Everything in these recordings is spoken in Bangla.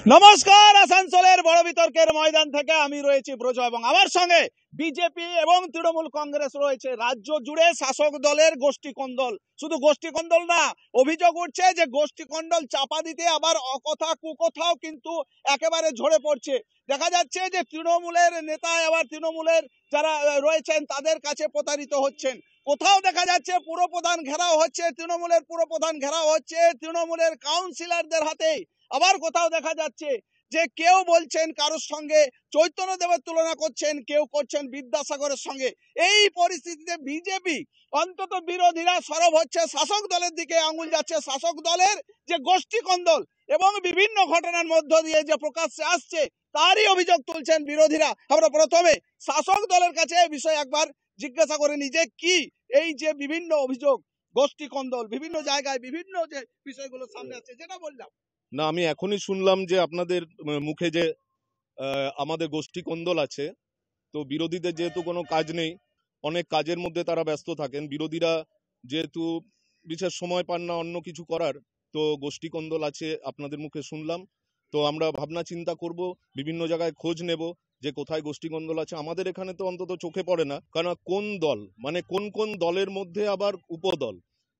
নমস্কার, আসানসোলের বড় বিতর্কের ময়দান থেকে আমি রয়েছি ব্রজ এবং আমার সঙ্গে বিজেপি এবং তৃণমূল কংগ্রেস রয়েছে। রাজ্য জুড়ে শাসক দলের গোষ্ঠীকন্দল, শুধু গোষ্ঠীকন্দল না, অভিযোগ উঠছে যে গোষ্ঠীকন্দল চাপা দিতে আবার অকথা কুকথাও কিন্তু একেবারে ঝরে পড়ছে। দেখা যাচ্ছে যে তৃণমূলের নেতা আবার তৃণমূলের যারা রয়েছেন তাদের কাছে প্রতারিত হচ্ছেন। কোথাও দেখা যাচ্ছে পুরপ্রধান ঘেরাও হচ্ছে, তৃণমূলের পুরপ্রধান ঘেরাও হচ্ছে তৃণমূলের কাউন্সিলরদের হাতেই। আবার কোথাও দেখা যাচ্ছে যে কেউ বলছেন কারোর সঙ্গে চৈতন্য দেবের তুলনা করছেন, কেউ করছেন বিদ্যাসাগরের সঙ্গে। এই পরিস্থিতিতে বিজেপি অন্তত বিরোধীরা সরব হচ্ছে শাসক দলের দিকে, আঙুল যাচ্ছে শাসক দলের যে গোষ্ঠীকন্দল এবং বিভিন্ন ঘটনার মধ্য দিয়ে যে প্রকাশ্যে আসছে তারই অভিযোগ তুলছেন বিরোধীরা। আমরা প্রথমে শাসক দলের কাছে এই বিষয়ে একবার জিজ্ঞাসা করে নিই যে কি এই যে বিভিন্ন অভিযোগ, গোষ্ঠীকন্দল বিভিন্ন জায়গায় বিভিন্ন যে বিষয়গুলো সামনে আসছে, যেটা বললাম না, আমি এখনই শুনলাম যে আপনাদের মুখে যে আমাদের গোষ্ঠী কোন্দল আছে। তো বিরোধীদের যেহেতু কোনো কাজ নেই, অনেক কাজের মধ্যে তারা ব্যস্ত থাকেন, বিরোধীরা যেহেতু বিশেষ সময় পান না অন্য কিছু করার, তো গোষ্ঠী কোন্দল আছে আপনাদের মুখে শুনলাম। তো আমরা ভাবনা চিন্তা করব, বিভিন্ন জায়গায় খোঁজ নেব যে কোথায় গোষ্ঠী কোন্দল আছে। আমাদের এখানে তো অন্তত চোখে পড়ে না, কারণ কোন দল মানে কোন কোন দলের মধ্যে আবার উপদল।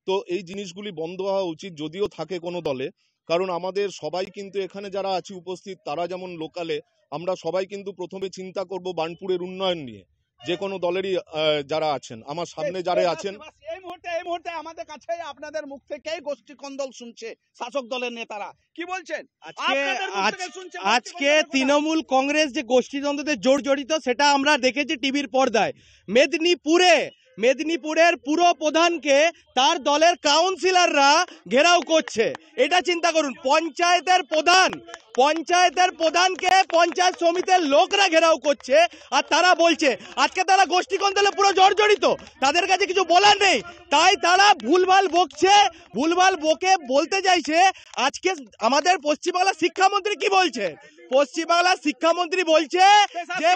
তো এই জিনিসগুলি বন্ধ হওয়া উচিত যদিও থাকে কোনো দলে, কারণ আমাদের সবাই কিন্তু এখানে যারা আছি উপস্থিত তারা যেমন লোকালে, আমরা সবাই কিন্তু প্রথমে চিন্তা করব বার্নপুরের উন্নয়ন নিয়ে। যে কোনো দলেরই যারা আছেন, আমার সামনে যারা আছেন, এই মুহূর্তে আমাদের কাছে আপনাদের মুখ থেকেই গোষ্ঠীকন্দল শুনছে শাসক দলের নেতারা। কি বলছেন আজকে তৃণমূল কংগ্রেস যে গোষ্ঠীদ্বন্দ্বতে জড়িত সেটা আমরা দেখেছি টিভির পর্দায়। মেদিনীপুরের পুরো প্রধানকে তার দলের কাউন্সিলররা ঘেরাও করছে। এটা চিন্তা করুন, পঞ্চায়েতের প্রধানকে পঞ্চায়েত সমিতির লোকরা ঘেরাও করছে, আর তারা বলছে আজকে তারা গোষ্ঠীকন্দলে পুরো জড়িত, তাদের কাছে কিছু বলার নেই, তাই তারা ভুলভাল বলতে চাইছে। আজকে আমাদের পশ্চিমবাংলার শিক্ষামন্ত্রী কি বলছে? পশ্চিমবাংলার শিক্ষামন্ত্রী বলছে যে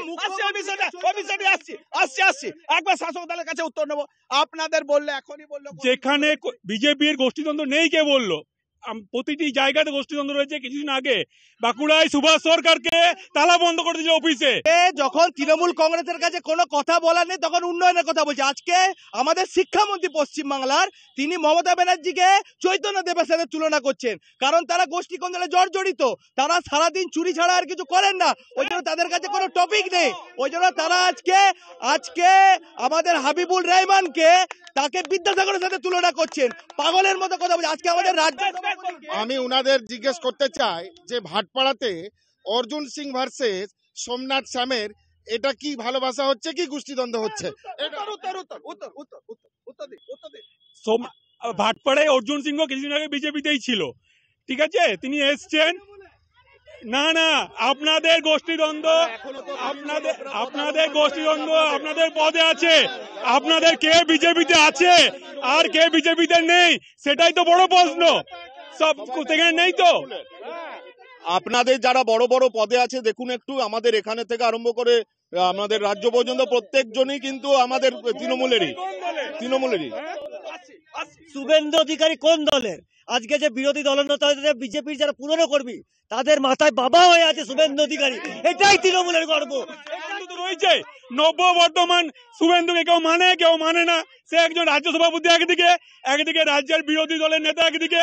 আসছি একবার শাসক দলের কাছে উত্তর নেবো। আপনাদের বললে এখনই বললো যেখানে বিজেপির গোষ্ঠীদ্বন্দ্ব নেই কে বললো? প্রতিটি জায়গাতে গোষ্ঠীদ্বন্দ্ব রয়েছে। কিছুদিন আগে বাঁকুড়ায় সুভাষ সরকারকে তালা বন্ধ করে দিয়েছে অফিসে। যখন তৃণমূল কংগ্রেসের কাছে কোনো কথা বলার নেই তখন উন্নয়নের কথা বলছে। আজকে আমাদের শিক্ষামন্ত্রী পশ্চিমবাংলার, তিনি মমতা ব্যানার্জিকে চৈতন্য দেবের সাথে তুলনা করছেন, কারণ তারা গোষ্ঠী কন্দলে জড়িত। তারা সারাদিন চুরি ছাড়া আর কিছু করেন না, ওই জন্য তাদের কাছে কোনো টপিক নেই। ওই জন্য তারা আজকে আমাদের হাবিবুর রহমানকে তাকে বিদ্যাসাগরের সাথে তুলনা করছেন, পাগলের মতো কথা বলছে। আজকে আমাদের রাজ্য, আমি উনাদের জিজ্ঞেস করতে চাই যে ভাটপাড়াতে অর্জুন সিং ভার্সেস সোমনাথ শ্যামের এটা কি ভালোবাসা হচ্ছে কি গোষ্ঠীদ্বন্দ্ব হচ্ছে? ভাটপাড়ায় অর্জুন সিংহ কিছুদিন আগে বিজেপিতেই ছিল, ঠিক আছে, তিনি এসছেন। না আপনাদের গোষ্ঠীদ্বন্দ্ব আপনাদের পদে আছে, আপনাদের কে বিজেপিতে আছে আর কে বিজেপিতে নেই সেটাই তো বড় প্রশ্ন। সব সেখানে নেই তো। আপনাদের যারা বড় বড় পদে আছে দেখুন, একটু আমাদের এখানে থেকে আরম্ভ করে আমাদের রাজ্য পর্যন্ত প্রত্যেকজনই কিন্তু আমাদের তৃণমূলেরই। শুভেন্দু অধিকারী কোন দলের? আজকে যে বিরোধী দলনেতা বিজেপির যারা পুরনো কর্মী তাদের মাথায় বাবা হয়ে আছে শুভেন্দু অধিকারী, এটাই তৃণমূলের গর্ব। রয়েছে নব্য বর্তমান শুভেন্দুকে কেউ মানে না। সে একজন রাজ্য সভাপতি একদিকে রাজ্যের বিরোধী দলের নেতা একদিকে।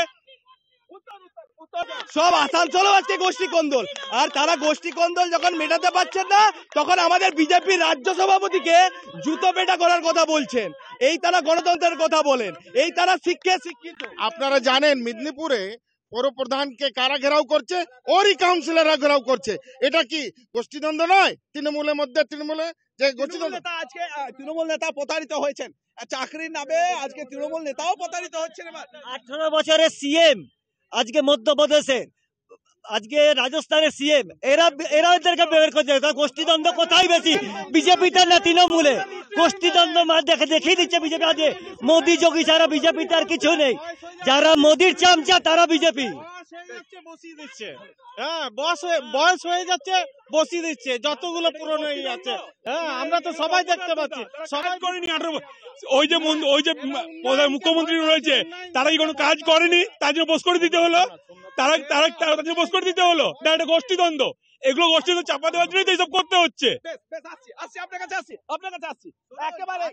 সব আসানসোলও আজকে গোষ্ঠীকন্দল, আর তারা গোষ্ঠীকন্দল যখন মেটাতে পারছেন না তখন আমাদের বিজেপির রাজ্য সভাপতিকে জুতো পেটা করার কথা বলছেন। এই তারা গণতন্ত্রের কথা বলেন, এই তারা শিক্ষিত। আপনারা জানেন মেদিনীপুরে পৌরপ্রধানকে কারা ঘেরাও করছে? ওরই কাউন্সিলররা ঘেরাও করছে। এটা কি গোষ্ঠীদ্বন্দ্ব নয়? তৃণমূলের মধ্যে যে গোষ্ঠীদ্বন্দ্ব, আজকে তৃণমূল নেতা প্রতারিত হয়েছেন চাকরির নামে, আজকে তৃণমূল নেতাও প্রতারিত হচ্ছেন। 18 বছরের সিএম আজকে মধ্যপ্রদেশের, আজকে রাজস্থানের সিএম, এরা এদেরকে বের করছে। গোষ্ঠীদ্বন্দ্ব কোথায় বেশি, বিজেপিতে না তৃণমূলে? গোষ্ঠীদ্বন্দ্ব দেখিয়ে দিচ্ছে বিজেপি। আজ মোদী যোগী ছাড়া বিজেপিতে আর কিছু নেই। যারা মোদীর চামচা তারা বিজেপি। বসিয়ে দিচ্ছে। হ্যাঁ, বয়স হয়ে যাচ্ছে, বসিয়ে দিচ্ছে যতগুলো পুরনো হয়ে যাচ্ছে। হ্যাঁ, আমরা তো সবাই দেখতে পাচ্ছি। সবাই করেনি 18 ওই যে মুখ্যমন্ত্রী রয়েছে তারা কি কোনো কাজ করেনি, তার জন্য বোস করে দিতে হলো। তার জন্য বোস করে দিতে হলো। একটা গোষ্ঠীদ্বন্দ্ব, এগুলো গোষ্ঠীদ্বন্দ্ব চাপা দেওয়ার জন্যই তো এইসব করতে হচ্ছে। একেবারে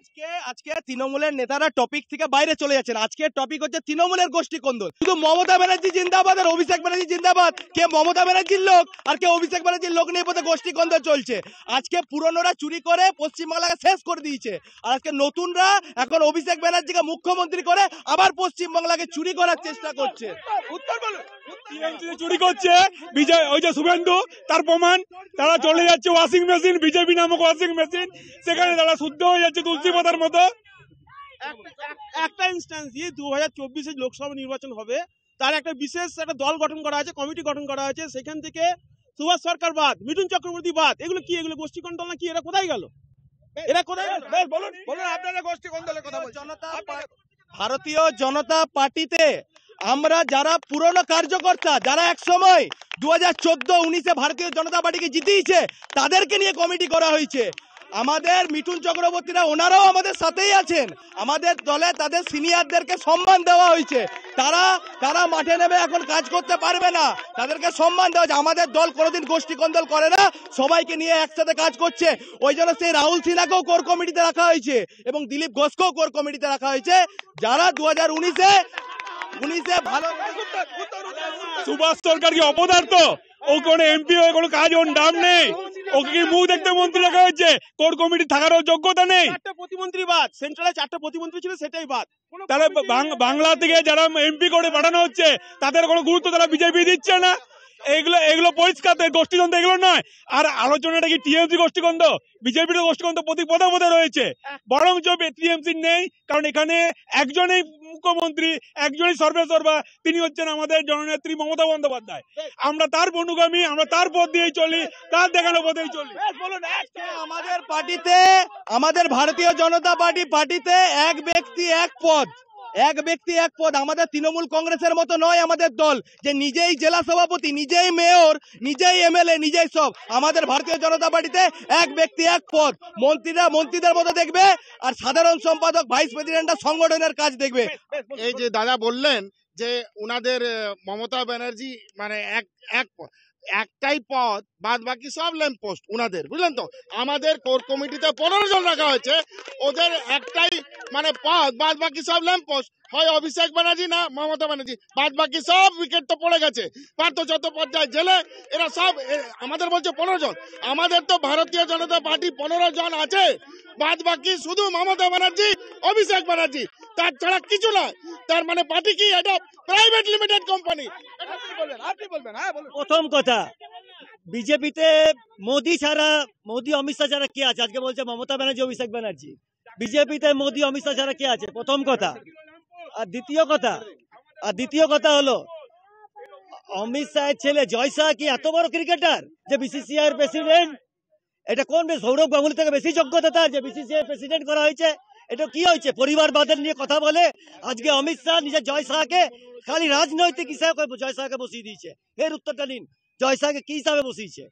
আজকে তৃণমূলের নেতারা টপিক থেকে বাইরে চলে যাচ্ছেন। আজকে টপিক হচ্ছে তৃণমূলের গোষ্ঠী কোন্দল। শুধু মমতা ব্যানার্জি জিন্দাবাদ আর অভিষেক ব্যানার্জি জিন্দাবাদ। কে মমতা ব্যানার্জির লোক আর কে অভিষেক ব্যানার্জির লোক নিয়ে বোধহয় গোষ্ঠী কোন্দল চলছে। আজকে পুরনোরা চুরি করে পশ্চিমবাংলাকে শেষ করে দিয়েছে, আর আজকে নতুনরা এখন অভিষেক ব্যানার্জিকে মুখ্যমন্ত্রী করে আবার পশ্চিমবাংলাকে চুরি করার চেষ্টা করছে। উত্তর বলুন। চুরি করছে বিজয়, ওই যে শুভেন্দু, তার প্রমাণ। তারা চলে যাচ্ছে ওয়াশিং মেশিন, বিজেপি নামক ওয়াশিং মেশিন, সেখানে তারা শুদ্ধ হয়ে যাচ্ছে তুলসী পাতার মতো। একটা ইনস্ট্যান্স দিয়ে 2024 লোকসভা নির্বাচন হবে, তার একটা বিশেষ একটা দল গঠন করা আছে, কমিটি গঠন করা আছে। সেখান থেকে সুভাষ সরকার বাদ, মিঠুন চক্রবর্তী বাদ, এগুলো কি, এগুলো গোষ্ঠী কন্ট্রোল না কি? এরা কোথায় গেল? বলুন আপনারা গোষ্ঠী কোন্দলের কথা বলছেন। ভারতীয় জনতা পার্টিতে আমরা যারা পুরনো কার্যকর্তা, যারা এক সময় 2014-19 ভারতীয় জনতা পার্টিকে জিতিয়েছে, তাদেরকে নিয়ে কমিটি করা হয়েছে। আমাদের মিঠুন চক্রবর্তীরা ওনারাও আমাদের সাথেই আছেন। আমাদের দলে তাদের সিনিয়রদেরকে সম্মান দেওয়া হয়েছে। তারা মাঠে নেমে এখন কাজ করতে পারবে না, তাদেরকে সম্মান দেওয়া হয়েছে। আমাদের দল কোনোদিন গোষ্ঠী কোন্দল করে না, সবাইকে নিয়ে একসাথে কাজ করছে। ওই জন্য সেই রাহুল সিনহাকেও কোর কমিটিতে রাখা হয়েছে এবং দিলীপ ঘোষকেও কোর কমিটিতে রাখা হয়েছে, যারা 2019-এ ভালো। সুভাষ সরকার কি অপদার্থ? ও কোনো এমপি হয়ে কোনো কাজ, ওর নাম নেই। ওকে কি মুখ দেখতে মন্ত্রী রাখা হয়েছে? কোর কমিটি থাকারও যোগ্যতা নেই। 4টা প্রতিমন্ত্রী বাদ, সেন্ট্রালে 4টা প্রতিমন্ত্রী ছিল, সেটাই বাদ। তাহলে বাংলা থেকে যারা এমপি করে পাঠানো হচ্ছে তাদের কোনো গুরুত্ব তারা বিজেপি দিচ্ছে না। এগুলো পরিষ্কার গোষ্ঠীদ্বন্দ্ব, এগুলো নয়। আর আলোচনাটা কি টিএমসি গোষ্ঠীদ্বন্দ্ব? বিজেপির গোষ্ঠীদ্বন্দ্ব প্রতি পদে পদে রয়েছে, বরঞ্চ টিএমসি নেই। কারণ এখানে একজনই মুখ্যমন্ত্রী, একজনই সর্বেসর্বা, তিনি হচ্ছেন আমাদের জননেত্রী মমতা বন্দ্যোপাধ্যায়। আমরা তার অনুগামী, আমরা তার পথ দিয়েই চলি, তার দেখানো পথেই চলি। আমাদের পার্টিতে, আমাদের ভারতীয় জনতা পার্টিতে এক ব্যক্তি এক পদ, এক ব্যক্তি এক পদ। আমাদের তৃণমূল কংগ্রেসের মতো নয় আমাদের দল, যে নিজেই জেলা সভাপতি, নিজেই মেয়র, নিজেই এমএলএ, নিজেই সব। আমাদের ভারতীয় জনতা পার্টিতে এক ব্যক্তি এক পদ। মন্ত্রীরা মন্ত্রীদের মতো দেখবে, আর সাধারণ সম্পাদক ভাইস প্রেসিডেন্টরা সংগঠনের কাজ দেখবে। এই যে দাদা বললেন যে উনাদের মমতা ব্যানার্জি মানে একটাই পদ, বাদ বাকি সব ল্যাম্প পোস্ট উনাদের, বুঝলেন তো। আমাদের কোর কমিটিতে 15 জন রাখা হয়েছে, ওদের একটাই মানে পদ, বাদ বাকি সব ল্যাম্প পোস্ট। হয় অভিষেক ব্যানার্জি না মমতা ব্যানার্জি, বাদ বাকি সব উইকেট তো পড়ে গেছে। পার্থ চট্টোপাধ্যায় জেলে, এরা সব আমাদের বলছে 15 জন। আমাদের তো ভারতীয় জনতা পার্টি 15 জন আছে, বাদ বাকি শুধু মমতা ব্যানার্জি, অভিষেক ব্যানার্জি, তার ছাড়া কিছু নয়। তার মানে পার্টি কি এটা প্রাইভেট লিমিটেড কোম্পানি? আপনি বলবেন। হ্যাঁ বলুন। প্রথম কথা, বিজেপিতে মোদি ছাড়া, মোদি অমিত শাহ ছাড়া কে আছে? আজকে বলছে মমতা ব্যানার্জি, অভিষেক ব্যানার্জি। বিজেপিতে মোদি অমিত শাহ ছাড়া কে আছে? প্রথম কথা। আর দ্বিতীয় কথা হলো, অমিত শাহের ছেলে জয় শাহ কি এত বড় ক্রিকেটার যে বিসিসিআই এর প্রেসিডেন্ট? এটা কোন সৌরভ গাঙ্গুলি থেকে বেশি যোগ্যতা তার যে বিসিসিআই প্রেসিডেন্ট করা হয়েছে? এটা কি হয়েছে? পরিবারবাদের নিয়ে কথা বলে আজকে অমিত শাহ নিজের জয় শাহকে খালি রাজনৈতিক হিসাবে জয় শাহকে বসিয়ে দিয়েছে। এর উত্তরটা নিন, জয় শাহকে কি হিসাবে বসিয়েছে?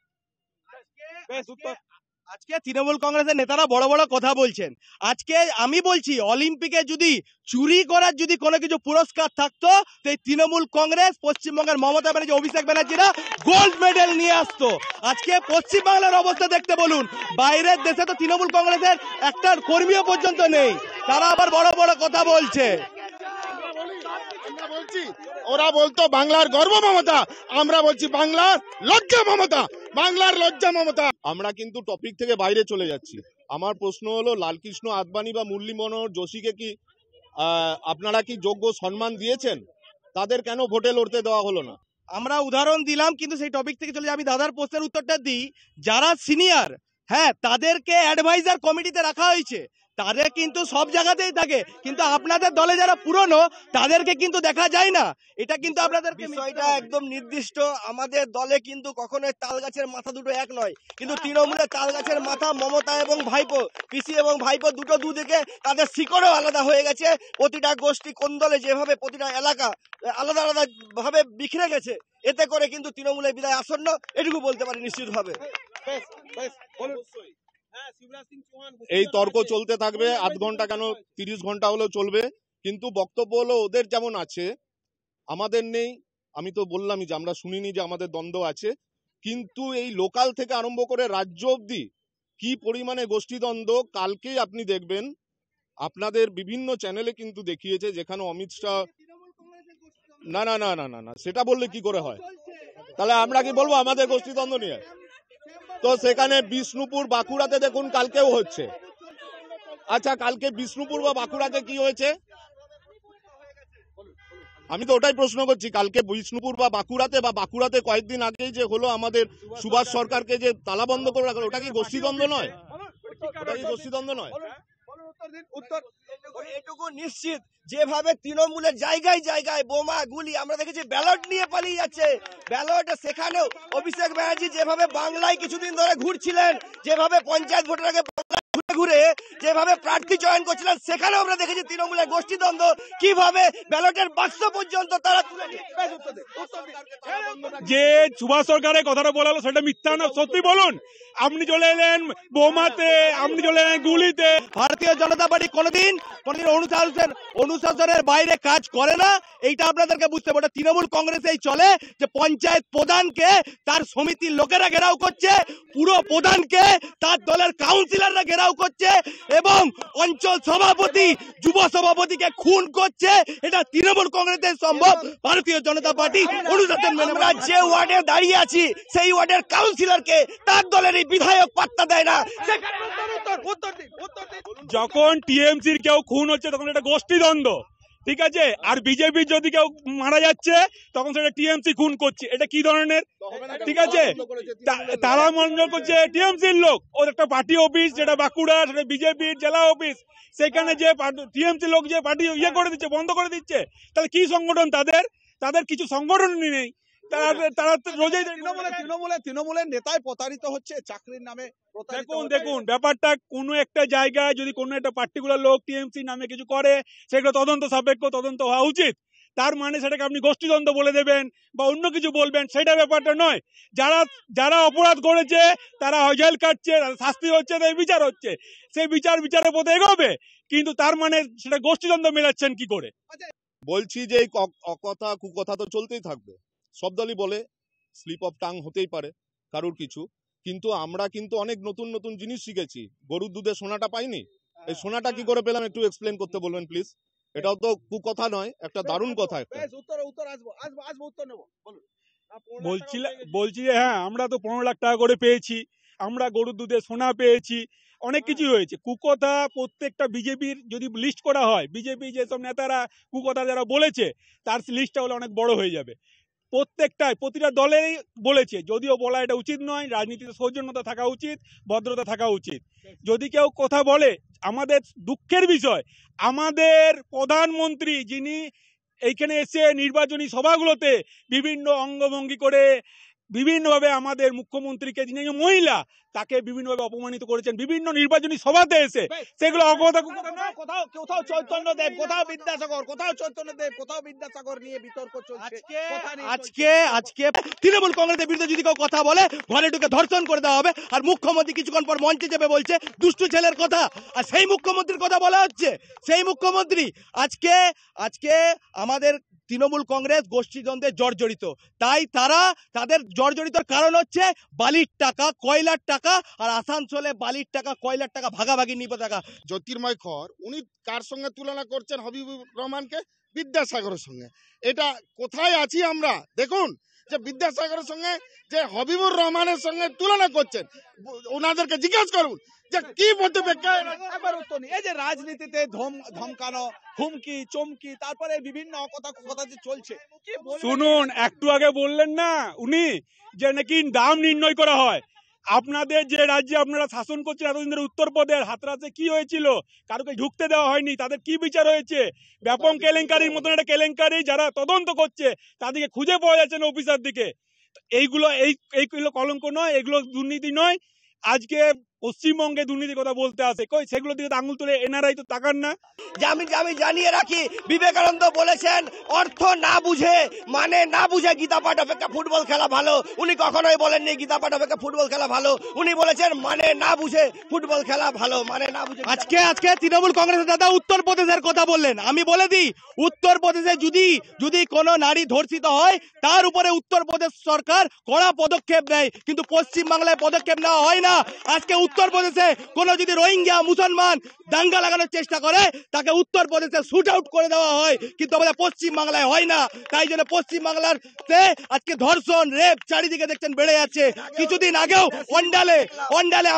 আজকে তৃণমূল কংগ্রেসের নেতারা বড় বড় কথা বলছেন। আজকে আমি বলছি, অলিম্পিকে যদি চুরি করার যদি কোনো কিছু পুরস্কার থাকতো, তো এই তৃণমূল কংগ্রেস, পশ্চিমবঙ্গের মমতা ব্যানার্জি, অভিষেক ব্যানার্জিরা গোল্ড মেডেল নিয়ে আসতো। আজকে পশ্চিমবাংলার অবস্থা দেখতে বলুন, বাইরের দেশে তো তৃণমূল কংগ্রেসের একটা কর্মীও পর্যন্ত নেই, তারা আবার বড় বড় কথা বলছে। বলছি ওরা বলতো বাংলার গর্ব মমতা, আমরা বলছি বাংলার লজ্জা মমতা, বাংলার লজ্জা মমতা। আমরা কিন্তু টপিক থেকে বাইরে চলে যাচ্ছি। আমার প্রশ্ন হলো, লালকৃষ্ণ আদবানি বা মুরলী মনোহর যোশীকে কি আপনারা কি যোগ্য সম্মান দিয়েছেন? তাদের কেন ভোটে লড়তে দেওয়া হলো না? আমরা উদাহরণ দিলাম, কিন্তু সেই টপিক থেকে চলে আমি দাদার প্রশ্নের উত্তরটা দিই। যারা সিনিয়র, হ্যাঁ, তাদেরকে অ্যাডভাইজার কমিটিতে রাখা হয়েছে, তারা কিন্তু সব জায়গাতেই থাকে, কিন্তু আপনাদের দলে যারা পুরনো তাদেরকে কিন্তু দেখা যায় না। এটা কিন্তু আপনাদের বিষয়টা একদম নির্দিষ্ট। আমাদের দলে কিন্তু কখনোই তাল গাছের মাথা দুটো এক নয়, কিন্তু তৃণমূলের তাল গাছের মাথা মমতা এবং ভাইপো, পিসি এবং ভাইপো দুটো দুদিকে, তাদের শিকড়ও আলাদা হয়ে গেছে। প্রতিটা গোষ্ঠী কোন্দলে যেভাবে প্রতিটা এলাকা আলাদা আলাদা ভাবে বিখরে গেছে, এতে করে কিন্তু তৃণমূলের বিদায় আসন্ন, এটুকু বলতে পারি নিশ্চিতভাবে। এই তর্ক চলতে থাকবে, আধ ঘন্টা কেন 30 ঘন্টা হলেও চলবে, কিন্তু বক্তব্য হলো ওদের যেমন আছে আমাদের নেই। আমি তো বললামই যে আমরা শুনিনি যে আমাদের দ্বন্দ্ব আছে, কিন্তু এই লোকাল থেকে আরম্ভ করে রাজ্য অবধি কি পরিমাণে গোষ্ঠীদ্বন্দ্ব কালকেই আপনি দেখবেন। আপনাদের বিভিন্ন চ্যানেলে কিন্তু দেখিয়েছে, যেখানে অমিত শাহ না না না না না না সেটা বললে কি করে হয়? তাহলে আমরা কি বলবো আমাদের গোষ্ঠীদ্বন্দ্ব নিয়ে? তো সেখানে বিষ্ণুপুর বাঁকুড়াতে দেখুন কালকেও হচ্ছে। আচ্ছা, কালকে বিষ্ণুপুর বা বাঁকুড়াতে কি হয়েছে? আমি তো ওটাই প্রশ্ন করছি, কালকে বিষ্ণুপুর বা বাঁকুড়াতে কয়েকদিন আগেই যে হলো আমাদের সুভাষ সরকারকে যে তালা বন্ধ করে রাখলো, ওটা কি গোষ্ঠীদ্বন্দ্ব নয়? ওটা কি গোষ্ঠীদ্বন্দ্ব নয়? এটুকু নিশ্চিত, যেভাবে তৃণমূলের জায়গায় জায়গায় বোমা গুলি আমরা দেখেছি, ব্যালট নিয়ে পালিয়ে যাচ্ছে ব্যালট, সেখানেও অভিষেক ব্যানার্জি যেভাবে বাংলায় কিছুদিন ধরে ঘুরছিলেন, যেভাবে পঞ্চায়েত ভোটের আগে ঘুরে ঘুরে যেভাবে প্রার্থী চয়ন করছিলেন, সেখানেও আমরা দেখেছি তৃণমূলের গোষ্ঠীদ্বন্দ্ব, কিভাবে ব্যালটের বাক্স পর্যন্ত তারা তুলে নিয়ে। যে সুভাষ সরকারের কথাটা বলা হলো সেটা মিথ্যা না সত্যি বলুন। আপনি চলে এলেন বোমাতে, আপনি চলে এলেন গুলিতে। ভারতীয় জনতা পার্টি কোনোদিন অনুশাসনের বাইরে কাজ করে না, এইটা আপনাদেরকে বুঝতে হবে। তৃণমূল কংগ্রেসেই চলে যে পঞ্চায়েত প্রধানকে তার সমিতির লোকেরা ঘেরাও করছে, পুরো প্রধানকে তার দলের কাউন্সিলররা ঘেরাও করছে, এবং অঞ্চল সভাপতি যুব সভাপতিকে খুন করছে। এটা তৃণমূল কংগ্রেসের সম্ভব, ভারতীয় জনতা পার্টি অনুশাসন মেনে। আমরা যে ওয়ার্ডে দাঁড়িয়ে আছি সেই ওয়ার্ডের কাউন্সিলরকে তার দলের এই বিধায়ক পাত্তা দেয় না। যখন টিএমসির কেউ খুন হচ্ছে তখন এটা গোষ্ঠীদ্বন্দ্ব, ঠিক আছে? আর বিজেপির যদি কেউ মারা যাচ্ছে তখন সেটা টিএমসি খুন করছে, এটা কি ধরনের? ঠিক আছে, তারা মনে করছে টিএমসির লোক, ওর একটা পার্টি অফিস যেটা বাঁকুড়া, সেটা বিজেপির জেলা অফিস, সেখানে যে টিএমসি লোক যে পার্টি ইয়ে করে দিচ্ছে, বন্ধ করে দিচ্ছে, তাহলে কি সংগঠন তাদের? তাদের কিছু সংগঠনই নেই। তারা রোজই তৃণমূলের নেতায় প্রতারিত হচ্ছে চাকরির নামে। দেখুন ব্যাপারটা, কোনো একটা জায়গায় যদি কোনো একটা পার্টিকুলার লোক টিএমসি নামে কিছু করে, সেগুলো তদন্ত সাপেক্ষ তদন্ত হওয়া উচিত। তার মানে সেটাকে আপনি গোষ্ঠীদ্বন্দ্ব বলে দেবেন বা অন্য কিছু বলবেন, সেটা ব্যাপারটা নয়। যারা অপরাধ করেছে তারা জেল কাটছে, শাস্তি হচ্ছে, তাই বিচার হচ্ছে, সেই বিচারের পথে এগোবে, কিন্তু তার মানে সেটা গোষ্ঠীদ্বন্দ্ব মেলাচ্ছেন কি করে? বলছি যে এই কথা কুকথা তো চলতেই থাকবে, সব দলই বলে, স্লিপ অফ টাং হতেই পারে কারুর কিছু, কিন্তু আমরা কিন্তু অনেক নতুন নতুন জিনিস শিখেছি। গরুর দুধে সোনাটা পাইনি, এই সোনাটা কি করে পেলাম একটু এক্সপ্লেন করতে বলবেন প্লিজ। এটাও তো কুকথা নয়, একটা দারুণ কথা। একটা বলছি যে হ্যাঁ, আমরা তো 15 লাখ টাকা করে পেয়েছি, আমরা গরুর দুধে সোনা পেয়েছি, অনেক কিছু হয়েছে। কুকথা প্রত্যেকটা বিজেপির যদি লিস্ট করা হয়, বিজেপি যেসব নেতারা কুকথা যারা বলেছে তার লিস্টটা হলে অনেক বড় হয়ে যাবে। প্রতিটা দলেরই বলেছে, যদিও বলা এটা উচিত নয়, রাজনীতিতে সৌজন্যতা থাকা উচিত, ভদ্রতা থাকা উচিত। যদি কেউ কথা বলে, আমাদের দুঃখের বিষয়, আমাদের প্রধানমন্ত্রী যিনি এইখানে এসে নির্বাচনী সভাগুলোতে বিভিন্ন অঙ্গভঙ্গি করে বিভিন্নভাবে আমাদের মুখ্যমন্ত্রীকে, যিনি মহিলা, তাকে বিভিন্নভাবে অপমানিত করেছেন বিভিন্ন নির্বাচনী সভাতে এসে, সেগুলো কোথাও চৈতন্যদেব, কোথাও বিদ্যাসাগর, কোথাও বিদ্যাসাগর নিয়ে বিতর্ক চলছে। আজকে তৃণমূল কংগ্রেসের বিরুদ্ধে যদি কেউ কথা বলে, ঘরে ঢুকে ধর্ষণ করে দেওয়া হবে। আর মুখ্যমন্ত্রী কিছুক্ষণ পর মঞ্চে চেপে বলছে দুষ্টু ছেলের কথা, আর সেই মুখ্যমন্ত্রীর কথা বলা হচ্ছে। সেই মুখ্যমন্ত্রী আজকে আমাদের তৃণমূল কংগ্রেস গোষ্ঠীদ্বন্দ্বে জর্জরিত, তাই তাদের জর্জরিতর কারণ হচ্ছে বালির টাকা, কয়লার টাকা, আর আসানসোলে বালির টাকা, কয়লার টাকা ভাগাভাগি নিবে টাকা। জ্যোতির্ময় কর উনি কার সঙ্গে তুলনা করছেন? হাবিবুর রহমানকে বিদ্যাসাগরের সঙ্গে। এটা কোথায় আছি আমরা? দেখুন যে বিদ্যাসাগরের সঙ্গে যে হাবিবুর রহমানের সঙ্গে তুলনা করছেন, ওনাদেরকে জিজ্ঞেস করুন যে কি এই যে রাজনীতিতে ধমকানো, হুমকি চমকি, তারপরে বিভিন্ন কথা যে চলছে, শুনুন, একটু আগে বললেন না উনি যে নাকি দাম নির্ণয় করা হয়, আপনাদের যে রাজ্যে আপনারা শাসন করছেন এতদিন ধরে উত্তরপ্রদেশ হাতরাসে কি হয়েছিল, কারোকে ঢুকতে দেওয়া হয়নি, তাদের কি বিচার হয়েছে? ব্যাপক কেলেঙ্কারির মতন একটা কেলেঙ্কারি, যারা তদন্ত করছে তাদেরকে খুঁজে পাওয়া যাচ্ছে না অফিসার দিকে। এইগুলো কলঙ্ক নয়, এগুলো দুর্নীতি নয়। আজকে পশ্চিমবঙ্গে দুর্নীতির কথা বলতে আসে, কই সেগুলো দিকে আঙুল তুলে এনআরআই তো তাকান না। আমি জানিয়ে রাখি, বিবেকানন্দ বলেছেন অর্থ না বুঝে মানে না বুঝে গীতা পাঠ অপেক্ষা ফুটবল খেলা ভালো। উনি কখনোই বলেননি গীতা পাঠ অপেক্ষা ফুটবল খেলা ভালো, উনি বলেছেন মানে না বুঝে ফুটবল খেলা ভালো, মানে না বুঝে। আজকে তৃণমূল কংগ্রেসের দাদা উত্তরপ্রদেশের কথা বললেন। আমি বলে দিই, উত্তরপ্রদেশে যদি কোনো নারী ধর্ষিত হয় তার উপরে উত্তরপ্রদেশ সরকার কড়া পদক্ষেপ নেয়, কিন্তু পশ্চিমবাংলায় পদক্ষেপ নেওয়া হয় না। আজকে উত্তরপ্রদেশে কোনো যদি রোহিঙ্গা মুসলমান দাঙ্গা লাগানোর চেষ্টা করে তাকে উত্তরপ্রদেশে শুট আউট করে দেওয়া হয়, কিন্তু আমাদের পশ্চিমবাংলায় হয় না। তাই জন্য পশ্চিমবাংলার আজকে ধর্ষণ রেপ চারিদিকে দেখছেন বেড়ে যাচ্ছে। কিছুদিন আগেও অন্ডালে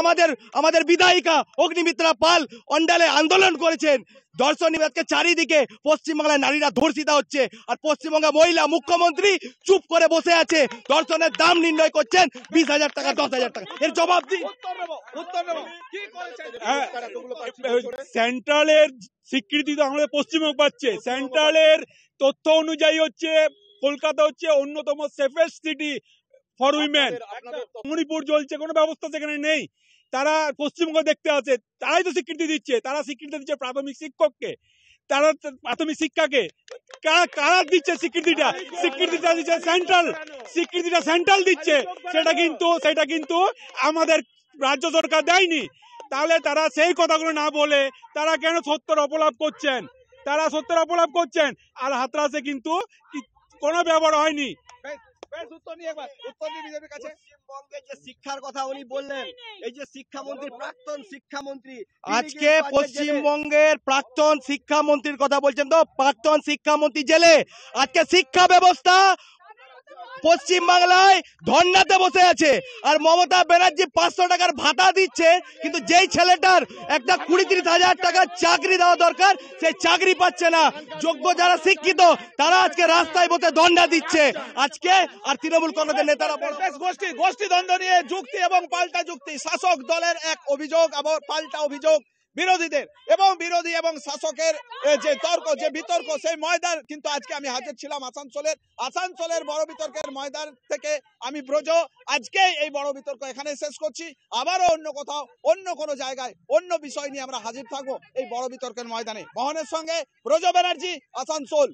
আমাদের বিধায়িকা অগ্নিমিত্রা পাল অন্ডালে আন্দোলন করেছেন। ধর্ষণ আজকে চারিদিকে পশ্চিমবাংলায় নারীরা ধর্ষিত হচ্ছে, আর পশ্চিমবঙ্গের মহিলা মুখ্যমন্ত্রী চুপ করে বসে আছে। ধর্ষণের দাম নির্ণয় করছেন 20,000 টাকা, 10,000 টাকা। এর জবাব দিন। সেন্ট্রালের স্বীকৃতি তো আমাদের পশ্চিমবঙ্গ পাচ্ছে। সেন্ট্রালের তথ্য অনুযায়ী হচ্ছে কলকাতা হচ্ছে অন্যতম safest city for women. Manipur চলছে, কোনো ব্যবস্থা সেখানে নেই। তারা পশ্চিমবঙ্গ দেখতে আছে, তারাই তো স্বীকৃতি দিচ্ছে। তারা স্বীকৃতি দিচ্ছে প্রাথমিক শিক্ষককে, তারা প্রাথমিক শিক্ষাকে। কারা দিচ্ছে স্বীকৃতিটা? স্বীকৃতিটা দিচ্ছে সেন্ট্রাল, স্বীকৃতিটা সেন্ট্রাল দিচ্ছে। সেটা কিন্তু আমাদের রাজ্য সরকার দেয়নি। তাহলে তারা সেই কথাগুলো না বলে তারা কেন সত্যের অপলাপ করছেন? আর হাতরাসে কিন্তু কোনো ব্যবহার হয়নি। পশ্চিমবঙ্গের যে শিক্ষার কথা উনি বললেন, এই যে শিক্ষামন্ত্রী, প্রাক্তন শিক্ষামন্ত্রী, আজকে পশ্চিমবঙ্গের প্রাক্তন শিক্ষামন্ত্রীর কথা বলছেন তো? প্রাক্তন শিক্ষামন্ত্রী জেলে। আজকে শিক্ষা ব্যবস্থা পশ্চিমবাংলায় ধর্নাতে বসে আছে, আর মমতা ব্যানার্জি 500 টাকার ভাতা দিচ্ছে, কিন্তু যেই ছেলেটার একটা 20-30 হাজার টাকার চাকরি দেওয়া দরকার সেই চাকরি পাচ্ছে না। যোগ্য যারা শিক্ষিত তারা আজকে রাস্তায় বসে ধর্না দিচ্ছে আজকে। আর তৃণমূল কংগ্রেসের নেতারা গোষ্ঠী দ্বন্দ্ব নিয়ে যুক্তি এবং পাল্টা যুক্তি। শাসক দলের এক অভিযোগ, আবার পাল্টা অভিযোগ বিরোধীদের, এবং বিরোধী এবং শাসকের যে তর্ক, যে বিতর্ক, সেই ময়দান কিন্তু আজকে আমি হাজির ছিলাম আসানসোলের বড় বিতর্কের ময়দান থেকে। আমি ব্রজ, আজকে এই বড় বিতর্ক এখানে শেষ করছি। আবারও অন্য কোথাও, অন্য কোনো জায়গায়, অন্য বিষয় নিয়ে আমরা হাজির থাকবো এই বড় বিতর্কের ময়দানে। মোহনের সঙ্গে ব্রজ ব্যানার্জি, আসানসোল।